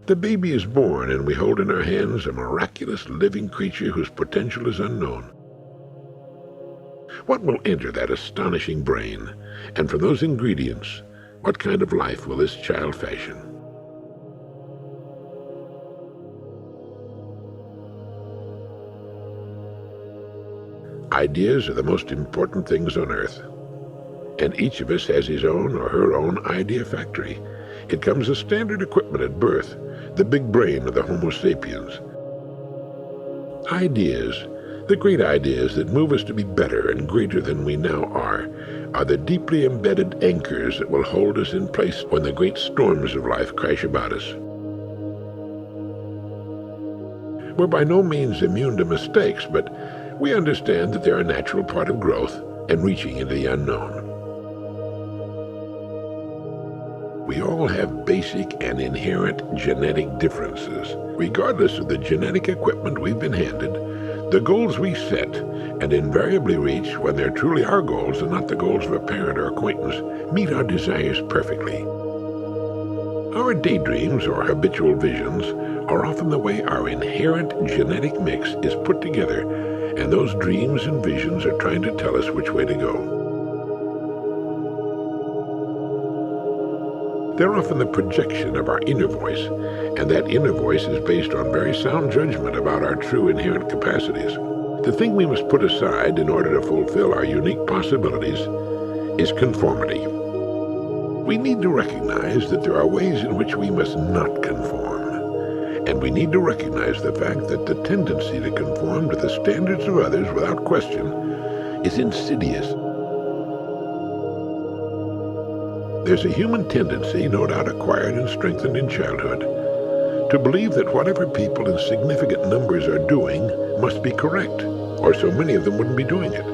The baby is born, and we hold in our hands a miraculous living creature whose potential is unknown. What will enter that astonishing brain? And from those ingredients, what kind of life will this child fashion? Ideas are the most important things on earth, and each of us has his own or her own idea factory. It comes as standard equipment at birth, the big brain of the Homo sapiens. Ideas, the great ideas that move us to be better and greater than we now are the deeply embedded anchors that will hold us in place when the great storms of life crash about us. We're by no means immune to mistakes, but we understand that they're a natural part of growth and reaching into the unknown. We all have basic and inherent genetic differences. Regardless of the genetic equipment we've been handed, the goals we set and invariably reach when they're truly our goals and not the goals of a parent or acquaintance meet our desires perfectly. Our daydreams or habitual visions are often the way our inherent genetic mix is put together, and those dreams and visions are trying to tell us which way to go. They're often the projection of our inner voice, and that inner voice is based on very sound judgment about our true inherent capacities. The thing we must put aside in order to fulfill our unique possibilities is conformity. We need to recognize that there are ways in which we must not conform, and we need to recognize the fact that the tendency to conform to the standards of others without question is insidious. There's a human tendency, no doubt acquired and strengthened in childhood, to believe that whatever people in significant numbers are doing must be correct, or so many of them wouldn't be doing it.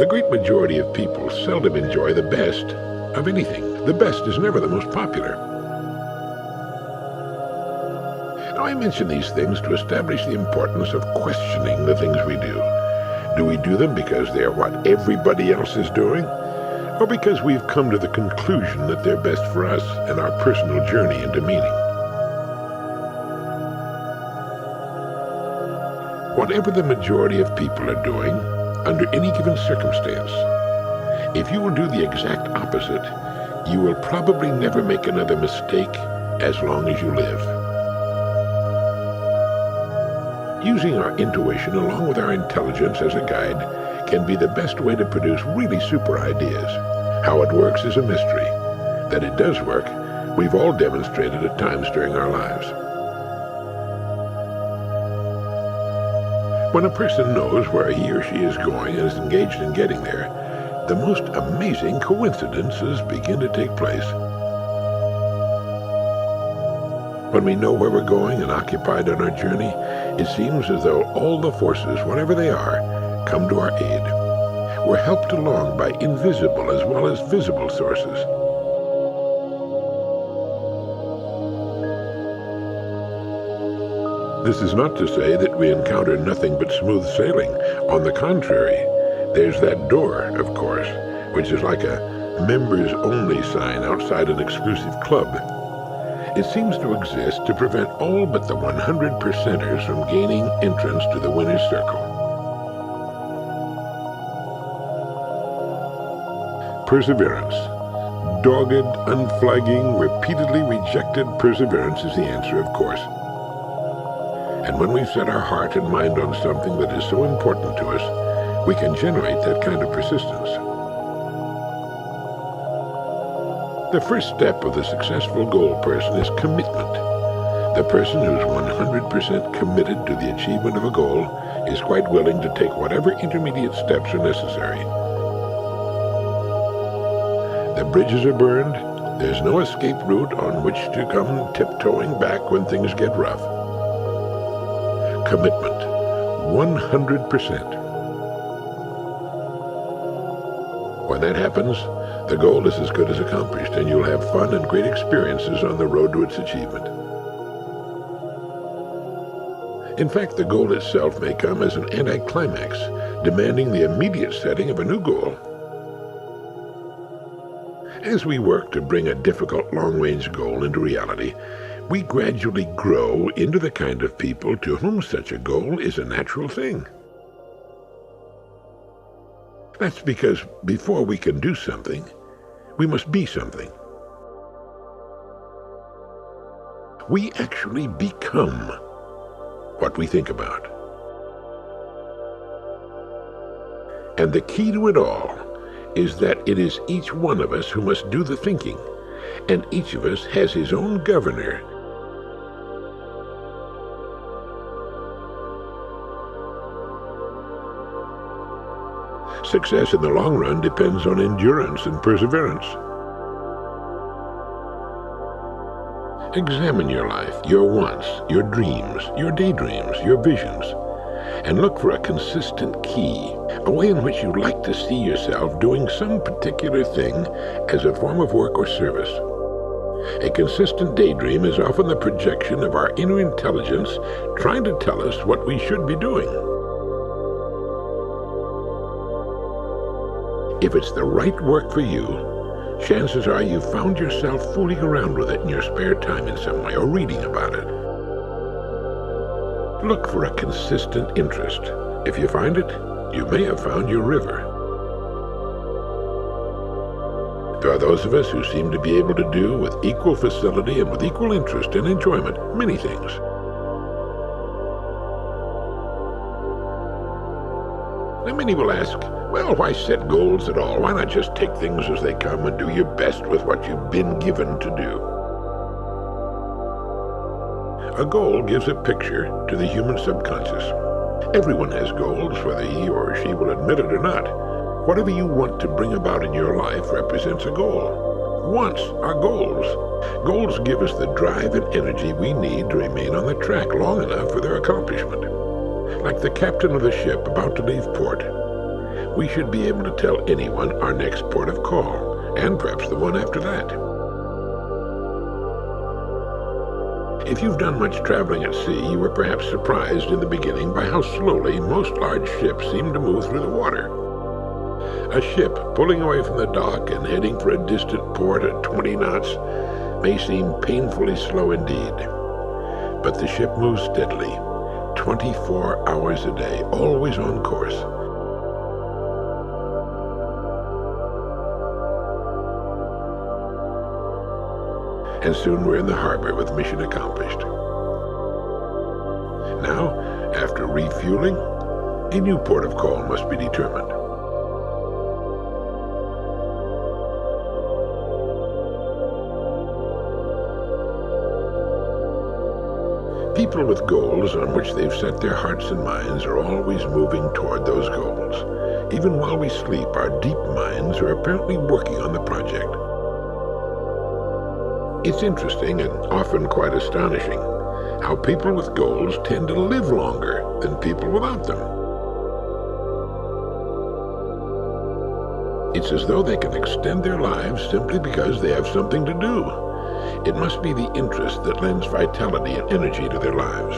The great majority of people seldom enjoy the best of anything. The best is never the most popular. Now, I mention these things to establish the importance of questioning the things we do. Do we do them because they're what everybody else is doing, or because we've come to the conclusion that they're best for us and our personal journey into meaning? Whatever the majority of people are doing, under any given circumstance, if you will do the exact opposite, you will probably never make another mistake as long as you live. Using our intuition along with our intelligence as a guide can be the best way to produce really super ideas. How it works is a mystery. That it does work, we've all demonstrated at times during our lives. When a person knows where he or she is going and is engaged in getting there, the most amazing coincidences begin to take place. When we know where we're going and occupied on our journey, it seems as though all the forces, whatever they are, come to our aid. We're helped along by invisible as well as visible sources. This is not to say that we encounter nothing but smooth sailing. On the contrary, there's that door, of course, which is like a members-only sign outside an exclusive club. It seems to exist to prevent all but the 100%ers from gaining entrance to the winner's circle. Perseverance. Dogged, unflagging, repeatedly rejected perseverance is the answer, of course. And when we've set our heart and mind on something that is so important to us, we can generate that kind of persistence. The first step of the successful goal person is commitment. The person who's 100% committed to the achievement of a goal is quite willing to take whatever intermediate steps are necessary. The bridges are burned. There's no escape route on which to come tiptoeing back when things get rough. Commitment, 100%. When that happens, the goal is as good as accomplished, and you'll have fun and great experiences on the road to its achievement. In fact, the goal itself may come as an anticlimax, demanding the immediate setting of a new goal. As we work to bring a difficult long-range goal into reality, we gradually grow into the kind of people to whom such a goal is a natural thing. That's because before we can do something, we must be something. We actually become what we think about. And the key to it all is that it is each one of us who must do the thinking, and each of us has his own governor. Success in the long run depends on endurance and perseverance. Examine your life, your wants, your dreams, your daydreams, your visions, and look for a consistent key, a way in which you like to see yourself doing some particular thing as a form of work or service. A consistent daydream is often the projection of our inner intelligence trying to tell us what we should be doing. If it's the right work for you, chances are you've found yourself fooling around with it in your spare time in some way or reading about it. Look for a consistent interest. If you find it, you may have found your river. There are those of us who seem to be able to do with equal facility and with equal interest and enjoyment many things. Now many will ask, well, why set goals at all? Why not just take things as they come and do your best with what you've been given to do? A goal gives a picture to the human subconscious. Everyone has goals, whether he or she will admit it or not. Whatever you want to bring about in your life represents a goal. Wants are goals. Goals give us the drive and energy we need to remain on the track long enough for their accomplishment. Like the captain of the ship about to leave port, we should be able to tell anyone our next port of call, and perhaps the one after that. If you've done much traveling at sea, you were perhaps surprised in the beginning by how slowly most large ships seem to move through the water. A ship pulling away from the dock and heading for a distant port at 20 knots may seem painfully slow indeed. But the ship moves steadily, 24 hours a day, always on course. And soon we're in the harbor with mission accomplished. Now, after refueling, a new port of call must be determined. People with goals on which they've set their hearts and minds are always moving toward those goals. Even while we sleep, our deep minds are apparently working on the project. It's interesting and often quite astonishing how people with goals tend to live longer than people without them. It's as though they can extend their lives simply because they have something to do. It must be the interest that lends vitality and energy to their lives.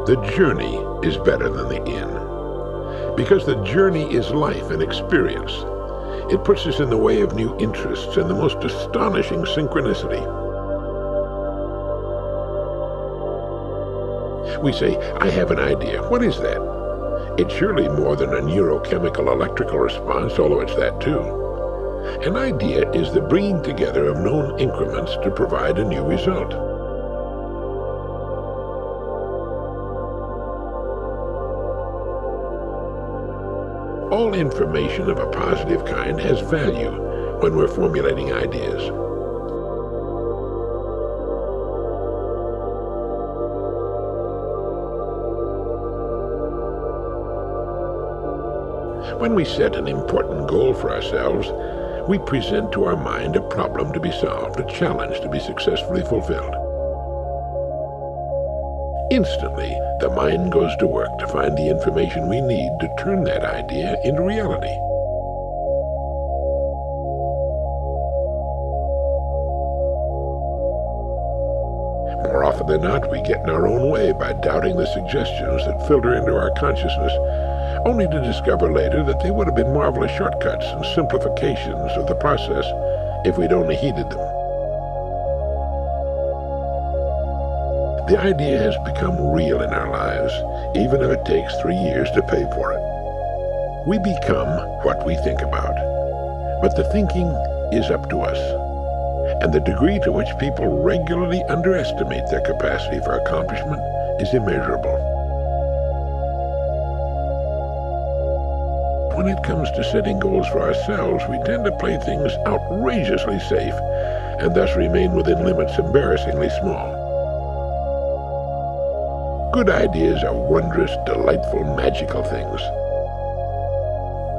The journey is better than the end, because the journey is life and experience. It puts us in the way of new interests and the most astonishing synchronicity. We say, I have an idea. What is that? It's surely more than a neurochemical electrical response, although it's that too. An idea is the bringing together of known increments to provide a new result. All information of a positive kind has value when we're formulating ideas. When we set an important goal for ourselves, we present to our mind a problem to be solved, a challenge to be successfully fulfilled. Instantly, the mind goes to work to find the information we need to turn that idea into reality. more often than not, we get in our own way by doubting the suggestions that filter into our consciousness, only to discover later that they would have been marvelous shortcuts and simplifications of the process if we'd only heeded them. The idea has become real in our lives, even if it takes 3 years to pay for it. We become what we think about, but the thinking is up to us, and the degree to which people regularly underestimate their capacity for accomplishment is immeasurable. When it comes to setting goals for ourselves, we tend to play things outrageously safe and thus remain within limits embarrassingly small. Good ideas are wondrous, delightful, magical things.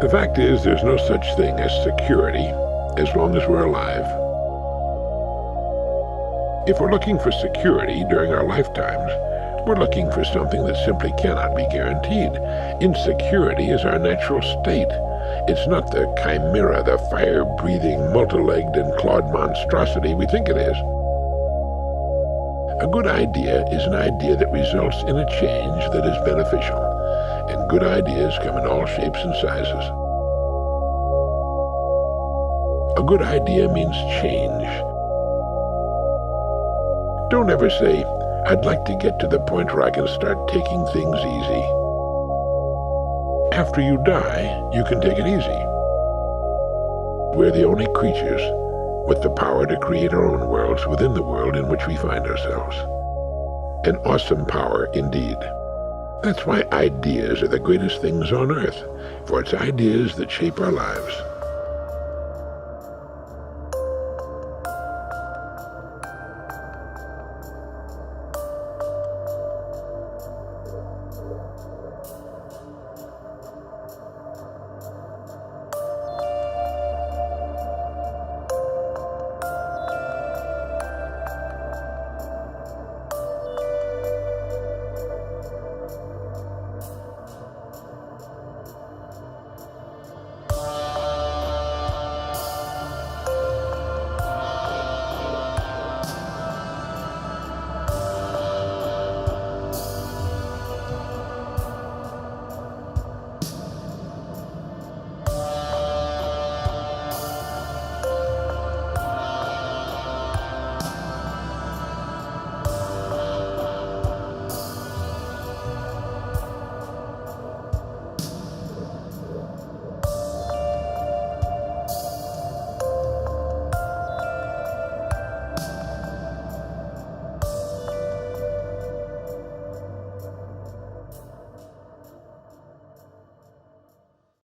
The fact is, there's no such thing as security as long as we're alive. If we're looking for security during our lifetimes, we're looking for something that simply cannot be guaranteed. Insecurity is our natural state. It's not the chimera, the fire-breathing, multi-legged and clawed monstrosity we think it is. A good idea is an idea that results in a change that is beneficial, and good ideas come in all shapes and sizes. A good idea means change. Don't ever say, "I'd like to get to the point where I can start taking things easy." After you die, you can take it easy. We're the only creatures with the power to create our own worlds within the world in which we find ourselves. An awesome power indeed. That's why ideas are the greatest things on earth, for it's ideas that shape our lives.